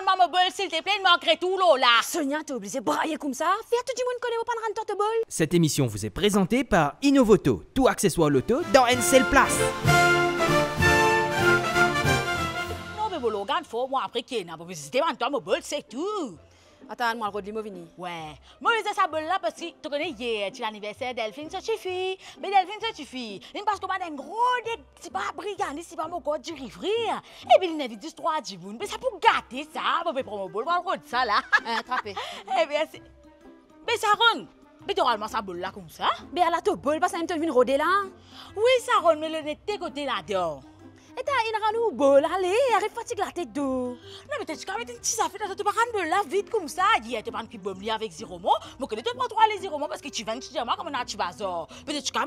rends-moi mon bol, s'il te plaît, il manquerait tout, là. Sonia, t'es obligé de brailler comme ça? Fais à tout du monde connaît pas de rendre ton bol. Cette émission vous est présentée par Innovoto, tout accessoire loto dans une seule place. Non, mais bon, regarde, faut moi après qu'il y ait une c'était toi mon bol, c'est tout. Attends, moi, le rôle de Movini. Ouais, moi, je ça bol là parce que tu connais hier, c'est l'anniversaire Delphine, ça suffit. Mais Delphine, ça suffit. Parce qu'on a un gros c'est pas brigand, c'est pas mon code du rivrir. Et puis, il invite juste 3 djibounes. Mais ça pour gâter ça, on peut prendre mon bol, on va le ça là. Attrapé. Eh bien, c'est. Mais ça rend. Mais tu rends ça bol là comme ça? Mais elle a ton bol, parce que tu as vu rôder là. Oui, ça rend, mais le nez côté là-dedans. Et t'as une rano au bol, allez, arrête fatigue la tête d'eau. Non, mais tu as une petite affaire, tu vas rendre là vite comme ça. Hier, tu vas prendre un avec Ziromo. Mais que tu prends 3 les Ziromo parce que tu viens de dire moi comment tu vas ça. Peut-être tu vas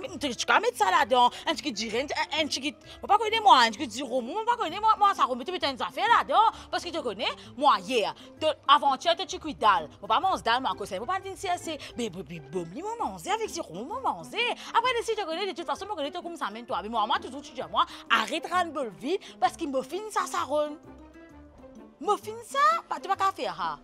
mettre ça là-dedans. Un petit dirait, un petit. On pas connaître moi, un petit Ziromo, on pas connaître moi, ça remet une affaire là-dedans. Parce que tu connais, moi, hier, avant-hier, tu cuis dalle. On pas manger dalle, moi, on pas venir c'est. Mais bon, moi, manger avec Ziromo, manger. Après, si tu connais, de toute façon, moi, connais comme ça, même toi. Mais moi, toujours, tu dis à moi, arrête de rendre vite parce qu'il me finit ça rend. Me fin ça, pas tu vas qu'à faire ha.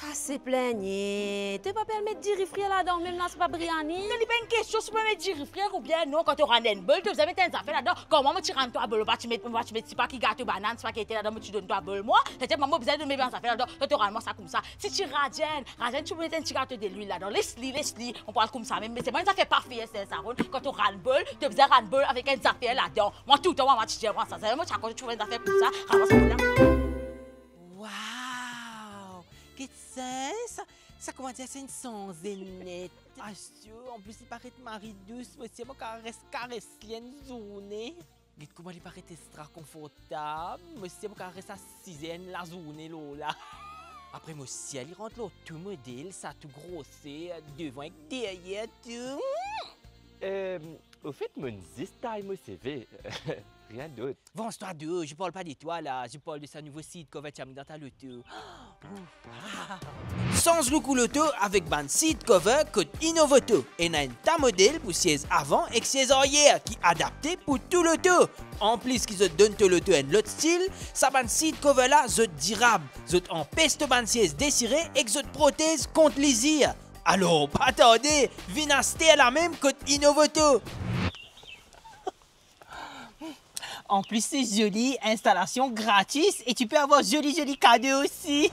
Ah, c'est plaigné. Tu pas permettre de dire frère là-dedans, même là, c'est pas briani. Non, il pas une question si tu peux me dire frère ou bien non, quand tu rentres une bol, tu vas mettre une affaire là-dedans. Comment tu rentres toi bol, tu mets c'est pas qui gâteau banane, c'est pas qui était là-dedans, mais tu donnes toi bol moi. C'est maman besoin de mettre une affaire là-dedans, tu rentres ça comme ça. Si tu radienne, tu peux mettre un petit gâteau de l'huile là-dedans. Laisse-li, on parle comme ça même, mais c'est pas une affaire parfaite, c'est ça. Quand tu rentres bol, tu besoin rendre bol avec une affaire là-dedans. Moi tout le temps moi tu dis moi ça, c'est moi quand tu trouves une affaire comme ça, ramasse ça. Waouh! Qu'est-ce que ça? Ça commence à être une sans net. Ah, en plus, il paraît mari douce, monsieur, mon caresse une journée. Regarde comment il paraît extra confortable. Monsieur, mon caresse assise la journée, là. Après, monsieur, il rentre là, tout modèle, ça tout grossé, devant et derrière, tout. Au fait, mon style, mon CV, rien d'autre. Venge-toi d'eux, je parle pas de toi là, je parle de sa nouveau site qu'on va te dans ta loto. Change le coup loto avec ban site cover code Innovoto et a une ta modèle pour siège avant et siège arrière qui est adapté pour tout loto. En plus qu'ils te donnent tout loto un autre style, ça ban site cover là zot durable, zot empêche de ban siège désiré et zot prothèse contre les ires. Alors, pas attendez, viens acheter à la même code Innovoto. En plus, c'est joli, installation gratis et tu peux avoir joli cadeau aussi.